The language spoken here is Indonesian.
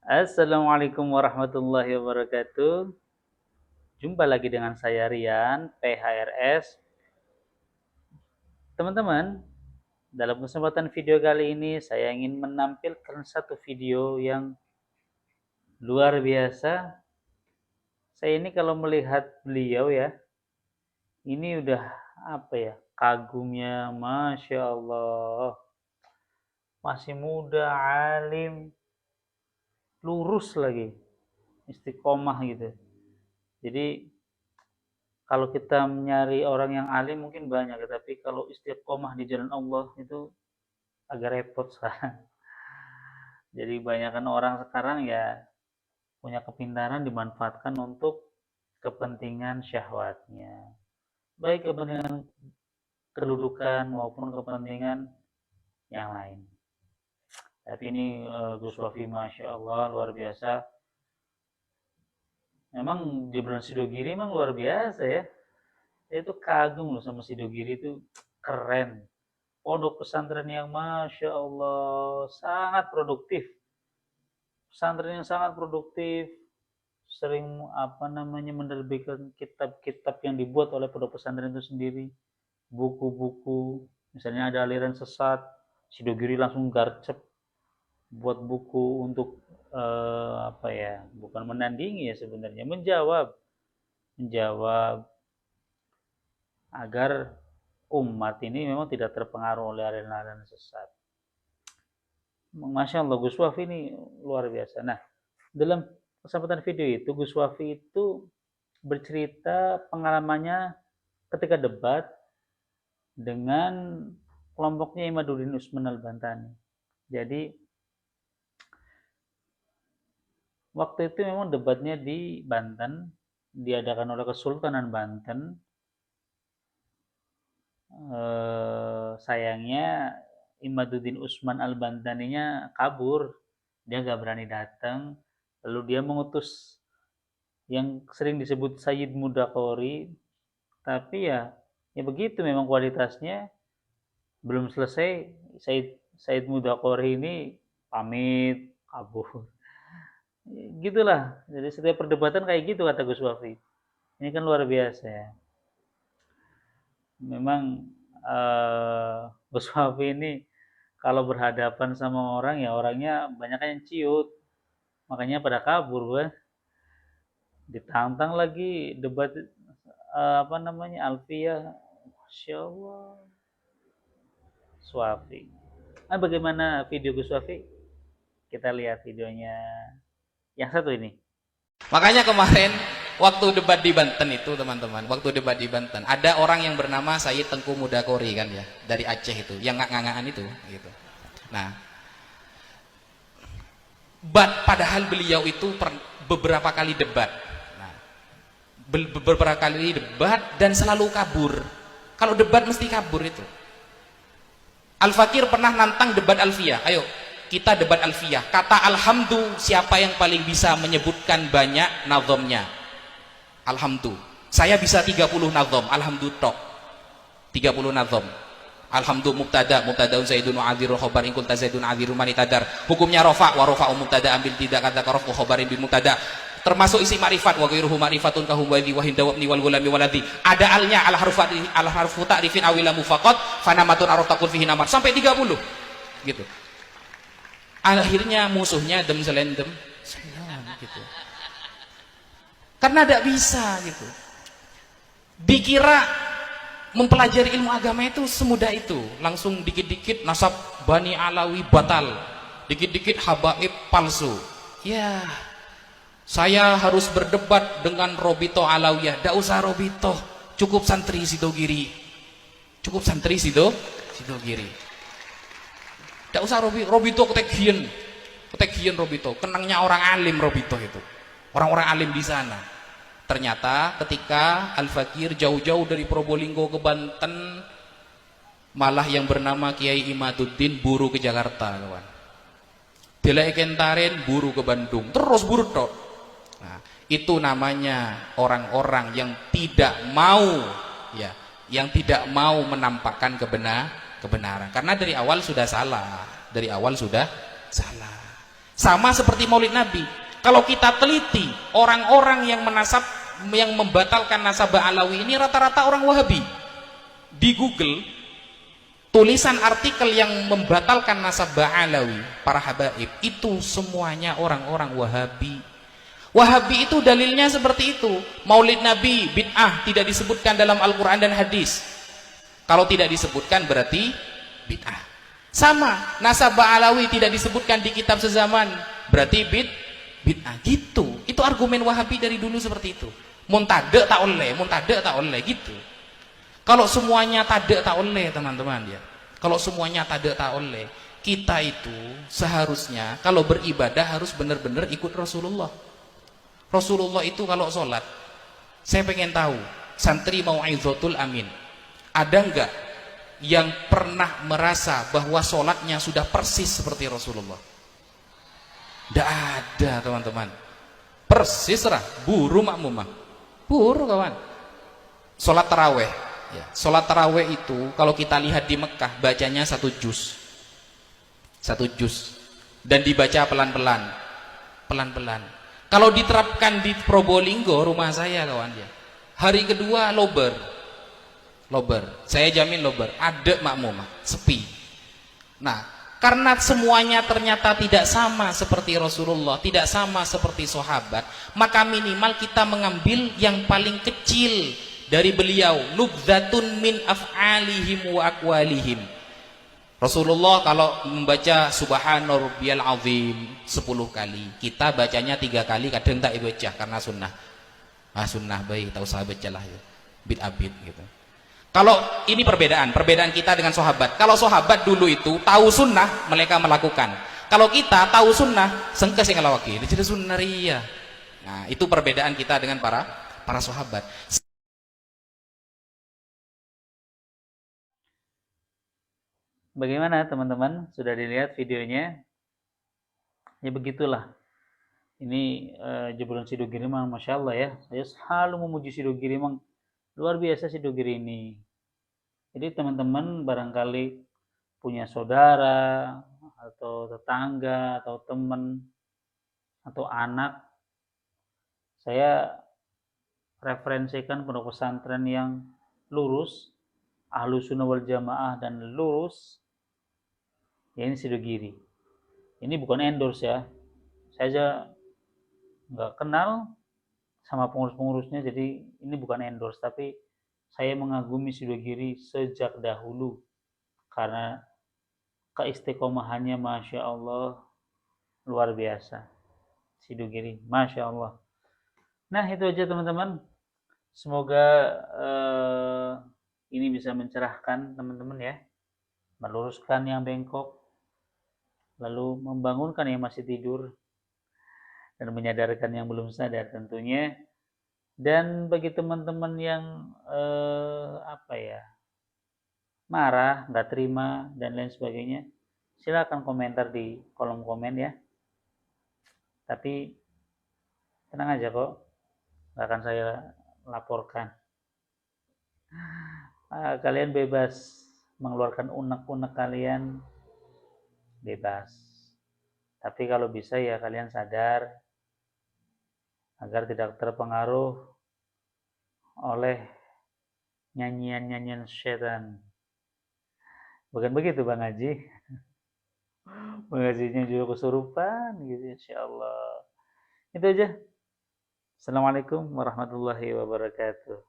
Assalamualaikum warahmatullahi wabarakatuh. Jumpa lagi dengan saya Rian, PHRS. Teman-teman, dalam kesempatan video kali ini saya ingin menampilkan satu video yang luar biasa. Saya ini kalau melihat beliau ya, ini udah kagumnya, Masya Allah. Masih muda, alim, lurus lagi, istiqomah gitu. Jadi kalau kita mencari orang yang alim mungkin banyak, tapi kalau istiqomah di jalan Allah itu agak repot sekarang. Jadi kebanyakan orang sekarang ya punya kepintaran dimanfaatkan untuk kepentingan syahwatnya, baik kepentingan kedudukan maupun kepentingan yang lain. Tapi ini Gus Wafi, Masya Allah, luar biasa. Memang di bulan Sidogiri memang luar biasa ya. Saya itu kagum loh sama Sidogiri, itu keren. Pondok pesantren yang Masya Allah sangat produktif. Pesantren yang sangat produktif, sering menerbitkan kitab-kitab yang dibuat oleh pondok pesantren itu sendiri. Buku-buku, misalnya ada aliran sesat, Sidogiri langsung garcep buat buku untuk bukan menandingi ya sebenarnya, menjawab agar umat ini memang tidak terpengaruh oleh aliran-aliran sesat. Masya Allah, Gus Wafi ini luar biasa. Nah, dalam kesempatan video itu, Gus Wafi itu bercerita pengalamannya ketika debat dengan kelompoknya Imaduddin Usman Al-Bantani. Jadi, waktu itu memang debatnya di Banten, diadakan oleh Kesultanan Banten. Sayangnya Imaduddin Usman Al-Bantaninya kabur, dia gak berani datang. Lalu dia mengutus yang sering disebut Sayyid Mudakori, tapi ya begitu memang kualitasnya. Belum selesai Sayyid Mudakori ini pamit kabur. Gitulah, jadi setiap perdebatan kayak gitu kata Gus Wafi. Ini kan luar biasa ya. Memang Gus Wafi ini kalau berhadapan sama orang ya orangnya banyak yang ciut, makanya pada kabur kan. Ditantang lagi debat Alfiyah, Masya Allah, Swafi. Nah, bagaimana video Gus Wafi? Kita lihat videonya yang satu ini. Makanya kemarin waktu debat di Banten itu teman-teman, waktu debat di Banten ada orang yang bernama Sayyid Tengku Mudakori kan ya, dari Aceh itu, yang ngak-ngakan itu gitu. Nah, padahal beliau itu beberapa kali debat. Nah, beberapa kali debat dan selalu kabur. Kalau debat mesti kabur itu. Al-Fakir pernah nantang debat Alfiyah. Ayo, kita debat Alfiyah. Kata alhamdu, siapa yang paling bisa menyebutkan banyak nazomnya? Alhamdu. Saya bisa 30 nazom. Alhamdu tok. 30 nazom. Alhamdu mubtadaun zaidun wa adhiru khobar in qulta zaidun adhiru mani tadar. Hukumnya rofa wa rofa'u mubtada ambil tidak kata karof wa khobarin bil mubtada. Termasuk isi ma'rifat wa ghairuhu ma'rifatun kahum wa dhi wa hindawabni wal gulami waladhi. Ada alnya ala harfu ta'rifin awila mufaqat fanamatun arotaqul fihi namar. Sampai 30 gitu. Akhirnya musuhnya dem selendem gitu. Karena tidak bisa gitu. Dikira mempelajari ilmu agama itu semudah itu, langsung dikit-dikit nasab Bani Alawi batal, dikit-dikit habaib palsu. Ya, saya harus berdebat dengan Robito Alawiyah. Tidak usah Robito, cukup santri Sidogiri, cukup santri Sidogiri. Tidak usah Robito ketegian Robito, kenangnya orang alim Robito itu, orang-orang alim di sana. Ternyata ketika Al-Fakir jauh-jauh dari Probolinggo ke Banten, malah yang bernama Kiai Imaduddin buru ke Jakarta, kawan. Bila Kentaren buru ke Bandung, terus buru tok. Nah, itu namanya orang-orang yang tidak mau yang tidak mau menampakkan kebenaran. Karena dari awal sudah salah. Sama seperti Maulid Nabi. Kalau kita teliti, orang-orang yang membatalkan nasabah Alawi ini rata-rata orang Wahabi. Di Google, tulisan artikel yang membatalkan nasabah Alawi, para habaib, itu semuanya orang-orang Wahabi. Wahabi itu dalilnya seperti itu. Maulid Nabi bid'ah, tidak disebutkan dalam Al-Quran dan hadis. Kalau tidak disebutkan berarti bid'ah. Sama, nasabah Alawi tidak disebutkan di kitab sezaman, berarti bid'ah. Gitu. Itu argumen Wahabi dari dulu seperti itu. Muntade tak oleh gitu. Kalau semuanya tade tak oleh, teman-teman ya. Kalau semuanya tade tak oleh, kita itu seharusnya kalau beribadah harus benar-benar ikut Rasulullah. Rasulullah itu kalau sholat, saya pengen tahu, santri Mau'izatul Amin, ada enggak yang pernah merasa bahwa sholatnya sudah persis seperti Rasulullah? Tidak ada, teman-teman. Persis lah, buru makmumah, buru kawan. Sholat taraweh, ya. Sholat taraweh itu kalau kita lihat di Mekah bacanya satu juz, dan dibaca pelan-pelan. Kalau diterapkan di Probolinggo, rumah saya kawan ya, hari kedua lober, saya jamin lober, ada makmumah, sepi. Nah, karena semuanya ternyata tidak sama seperti Rasulullah, tidak sama seperti sahabat, maka minimal kita mengambil yang paling kecil dari beliau, nubzatun min af'alihim wa aqwalihim. Rasulullah kalau membaca Subhana Rabbiyal Azim 10 kali, kita bacanya 3 kali, kadang tak baca karena sunnah. Sunnah baik, tak usah baca lah ya. Bid gitu. Kalau ini perbedaan kita dengan sahabat. Kalau sahabat dulu itu tahu sunnah, mereka melakukan. Kalau kita tahu sunnah, sengkes yang ngelawaki. Ini jadi sunnah ria. Nah, itu perbedaan kita dengan para sahabat. Bagaimana teman-teman? Sudah dilihat videonya? Ya begitulah. Ini Jebron Sidogiri memang Masya Allah ya. Saya selalu memuji Sidogiri, memang luar biasa Sidogiri ini. Jadi teman-teman barangkali punya saudara atau tetangga atau teman atau anak, saya referensikan pondok pesantren yang lurus, ahlu sunnah wal jamaah dan lurus, ya ini Sidogiri. Ini bukan endorse ya, saya aja nggak kenal sama pengurus-pengurusnya, jadi ini bukan endorse, tapi saya mengagumi Sidogiri sejak dahulu karena keistiqomahannya Masya Allah luar biasa. Sidogiri, Masya Allah. Nah itu aja teman-teman, semoga ini bisa mencerahkan teman-teman ya, meluruskan yang bengkok, lalu membangunkan yang masih tidur, dan menyadarkan yang belum sadar tentunya. Dan bagi teman-teman yang marah, nggak terima dan lain sebagainya, silakan komentar di kolom komen ya. Tapi tenang aja kok, nggak akan saya laporkan. Kalian bebas mengeluarkan unek-unek kalian, bebas. Tapi kalau bisa ya kalian sadar agar tidak terpengaruh oleh nyanyian-nyanyian setan. Bukan begitu Bang Haji? Bang Hajinya juga kesurupan gitu, insya Allah. Itu aja. Assalamualaikum warahmatullahi wabarakatuh.